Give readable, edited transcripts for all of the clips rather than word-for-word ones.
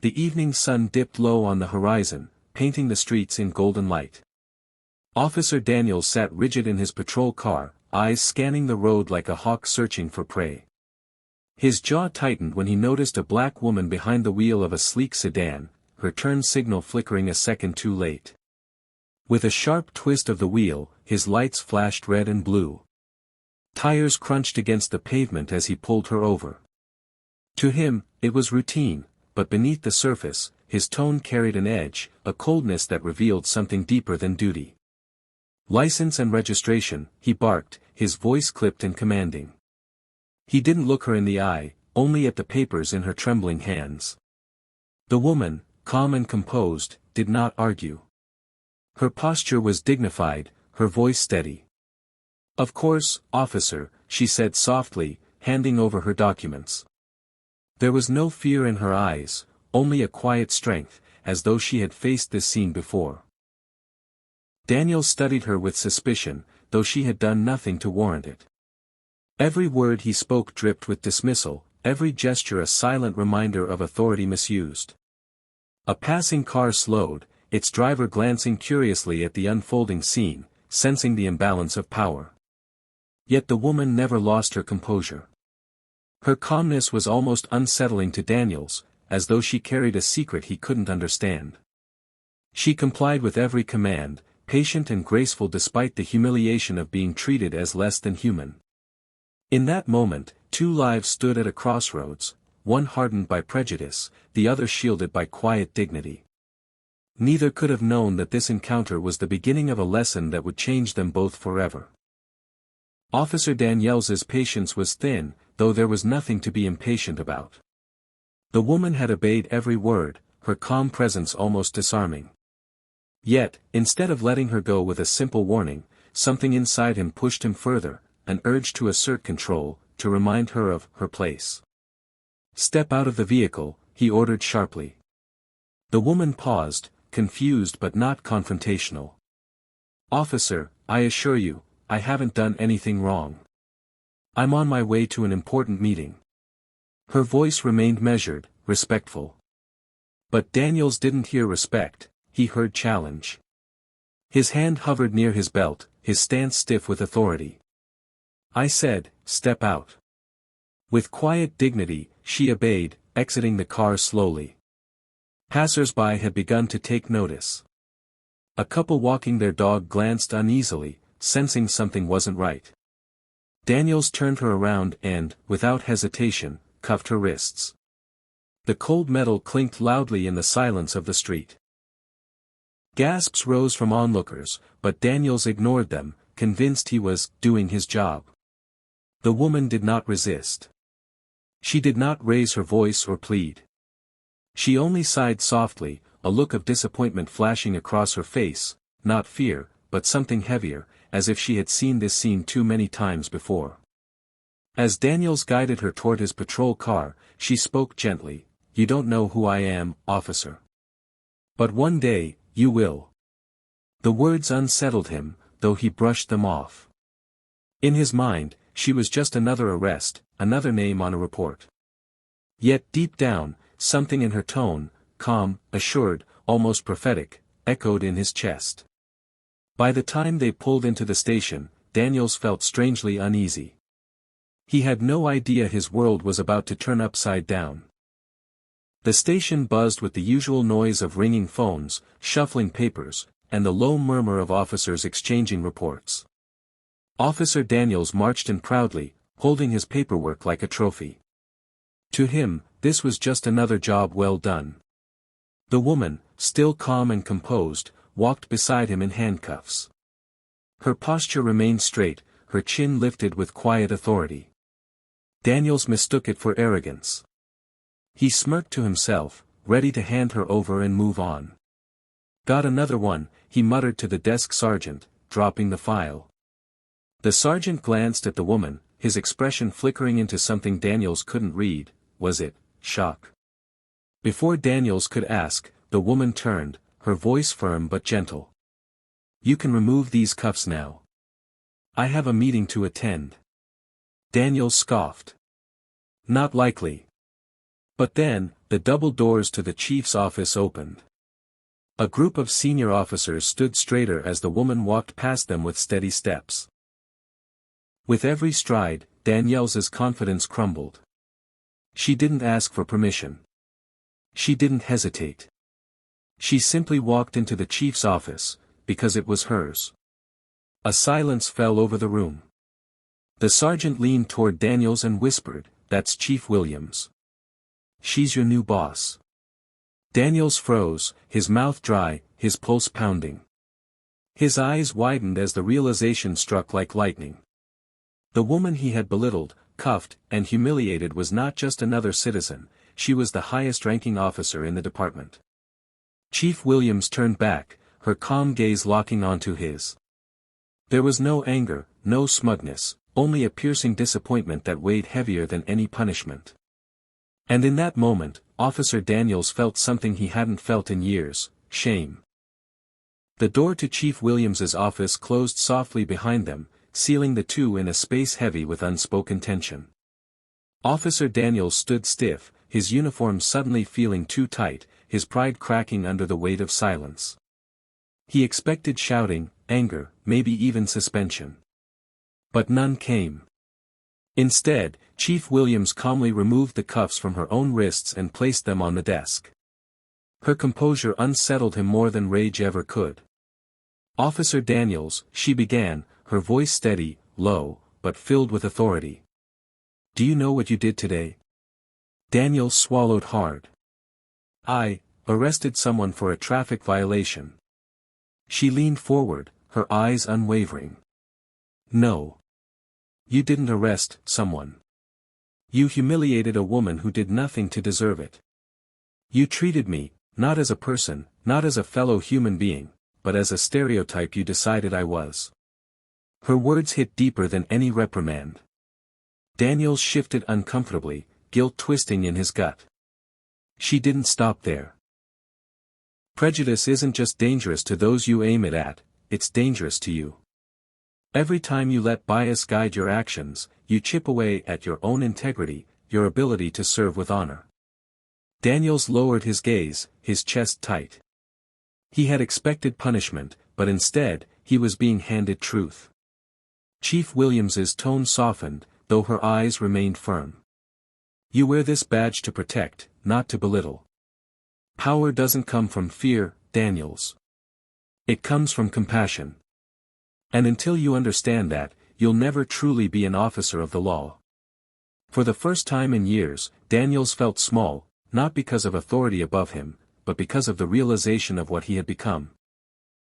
The evening sun dipped low on the horizon, painting the streets in golden light. Officer Daniels sat rigid in his patrol car, eyes scanning the road like a hawk searching for prey. His jaw tightened when he noticed a black woman behind the wheel of a sleek sedan, her turn signal flickering a second too late. With a sharp twist of the wheel, his lights flashed red and blue. Tires crunched against the pavement as he pulled her over. To him, it was routine, but beneath the surface, his tone carried an edge, a coldness that revealed something deeper than duty. "License and registration," he barked, his voice clipped and commanding. He didn't look her in the eye, only at the papers in her trembling hands. The woman, calm and composed, did not argue. Her posture was dignified, her voice steady. "Of course, officer," she said softly, handing over her documents. There was no fear in her eyes, only a quiet strength, as though she had faced this scene before. Daniels studied her with suspicion, though she had done nothing to warrant it. Every word he spoke dripped with dismissal, every gesture a silent reminder of authority misused. A passing car slowed, its driver glancing curiously at the unfolding scene, sensing the imbalance of power. Yet the woman never lost her composure. Her calmness was almost unsettling to Daniels, as though she carried a secret he couldn't understand. She complied with every command, patient and graceful despite the humiliation of being treated as less than human. In that moment, two lives stood at a crossroads, one hardened by prejudice, the other shielded by quiet dignity. Neither could have known that this encounter was the beginning of a lesson that would change them both forever. Officer Daniels's patience was thin, though there was nothing to be impatient about. The woman had obeyed every word, her calm presence almost disarming. Yet, instead of letting her go with a simple warning, something inside him pushed him further, an urge to assert control, to remind her of her place. "Step out of the vehicle," he ordered sharply. The woman paused, confused but not confrontational. "Officer, I assure you, I haven't done anything wrong. I'm on my way to an important meeting." Her voice remained measured, respectful. But Daniels didn't hear respect, he heard challenge. His hand hovered near his belt, his stance stiff with authority. "I said, step out." With quiet dignity, she obeyed, exiting the car slowly. Passers-by had begun to take notice. A couple walking their dog glanced uneasily, sensing something wasn't right. Daniels turned her around and, without hesitation, cuffed her wrists. The cold metal clinked loudly in the silence of the street. Gasps rose from onlookers, but Daniels ignored them, convinced he was doing his job. The woman did not resist. She did not raise her voice or plead. She only sighed softly, a look of disappointment flashing across her face, not fear, but something heavier, as if she had seen this scene too many times before. As Daniels guided her toward his patrol car, she spoke gently, "You don't know who I am, officer. But one day, you will." The words unsettled him, though he brushed them off. In his mind, she was just another arrest, another name on a report. Yet deep down, something in her tone, calm, assured, almost prophetic, echoed in his chest. By the time they pulled into the station, Daniels felt strangely uneasy. He had no idea his world was about to turn upside down. The station buzzed with the usual noise of ringing phones, shuffling papers, and the low murmur of officers exchanging reports. Officer Daniels marched in proudly, holding his paperwork like a trophy. To him, this was just another job well done. The woman, still calm and composed, walked beside him in handcuffs. Her posture remained straight, her chin lifted with quiet authority. Daniels mistook it for arrogance. He smirked to himself, ready to hand her over and move on. "Got another one," he muttered to the desk sergeant, dropping the file. The sergeant glanced at the woman, his expression flickering into something Daniels couldn't read. Was it shock? Before Daniels could ask, the woman turned, her voice firm but gentle. "You can remove these cuffs now. I have a meeting to attend." Daniels scoffed. "Not likely." But then, the double doors to the chief's office opened. A group of senior officers stood straighter as the woman walked past them with steady steps. With every stride, Danielle's confidence crumbled. She didn't ask for permission. She didn't hesitate. She simply walked into the chief's office, because it was hers. A silence fell over the room. The sergeant leaned toward Daniels and whispered, "That's Chief Williams. She's your new boss." Daniels froze, his mouth dry, his pulse pounding. His eyes widened as the realization struck like lightning. The woman he had belittled, cuffed, and humiliated was not just another citizen, she was the highest-ranking officer in the department. Chief Williams turned back, her calm gaze locking onto his. There was no anger, no smugness, only a piercing disappointment that weighed heavier than any punishment. And in that moment, Officer Daniels felt something he hadn't felt in years: shame. The door to Chief Williams's office closed softly behind them, sealing the two in a space heavy with unspoken tension. Officer Daniels stood stiff, his uniform suddenly feeling too tight, his pride cracking under the weight of silence. He expected shouting, anger, maybe even suspension. But none came. Instead, Chief Williams calmly removed the cuffs from her own wrists and placed them on the desk. Her composure unsettled him more than rage ever could. "Officer Daniels," she began, her voice steady, low, but filled with authority. "Do you know what you did today?" Daniels swallowed hard. "I arrested someone for a traffic violation." She leaned forward, her eyes unwavering. "No. You didn't arrest someone. You humiliated a woman who did nothing to deserve it. You treated me, not as a person, not as a fellow human being, but as a stereotype you decided I was." Her words hit deeper than any reprimand. Daniels shifted uncomfortably, guilt twisting in his gut. She didn't stop there. "Prejudice isn't just dangerous to those you aim it at, it's dangerous to you. Every time you let bias guide your actions, you chip away at your own integrity, your ability to serve with honor." Daniels lowered his gaze, his chest tight. He had expected punishment, but instead, he was being handed truth. Chief Williams's tone softened, though her eyes remained firm. "You wear this badge to protect, not to belittle. Power doesn't come from fear, Daniels. It comes from compassion. And until you understand that, you'll never truly be an officer of the law." For the first time in years, Daniels felt small, not because of authority above him, but because of the realization of what he had become.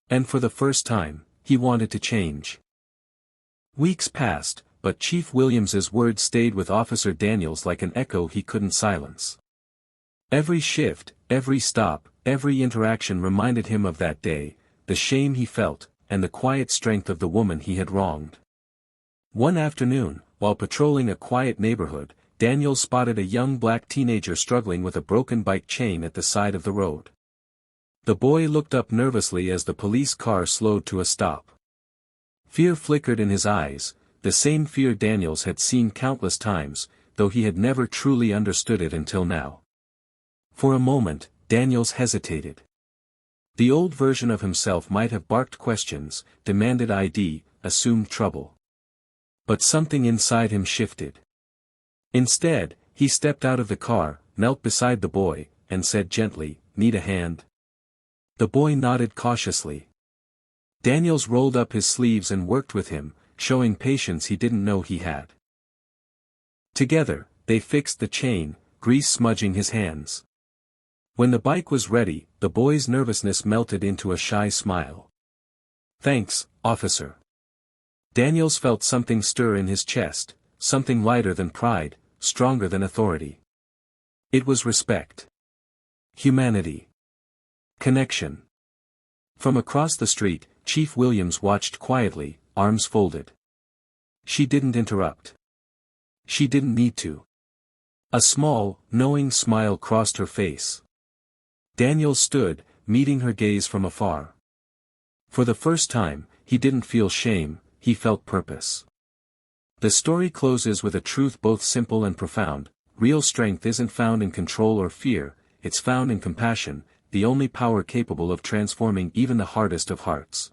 And for the first time, he wanted to change. Weeks passed, but Chief Williams's words stayed with Officer Daniels like an echo he couldn't silence. Every shift, every stop, every interaction reminded him of that day, the shame he felt, and the quiet strength of the woman he had wronged. One afternoon, while patrolling a quiet neighborhood, Daniels spotted a young black teenager struggling with a broken bike chain at the side of the road. The boy looked up nervously as the police car slowed to a stop. Fear flickered in his eyes, the same fear Daniels had seen countless times, though he had never truly understood it until now. For a moment, Daniels hesitated. The old version of himself might have barked questions, demanded ID, assumed trouble. But something inside him shifted. Instead, he stepped out of the car, knelt beside the boy, and said gently, "Need a hand?" The boy nodded cautiously. Daniels rolled up his sleeves and worked with him, showing patience he didn't know he had. Together, they fixed the chain, grease smudging his hands. When the bike was ready, the boy's nervousness melted into a shy smile. "Thanks, officer." Daniels felt something stir in his chest, something lighter than pride, stronger than authority. It was respect. Humanity. Connection. From across the street, Chief Williams watched quietly, arms folded. She didn't interrupt. She didn't need to. A small, knowing smile crossed her face. Daniels stood, meeting her gaze from afar. For the first time, he didn't feel shame, he felt purpose. The story closes with a truth both simple and profound: Real strength isn't found in control or fear, it's found in compassion, the only power capable of transforming even the hardest of hearts.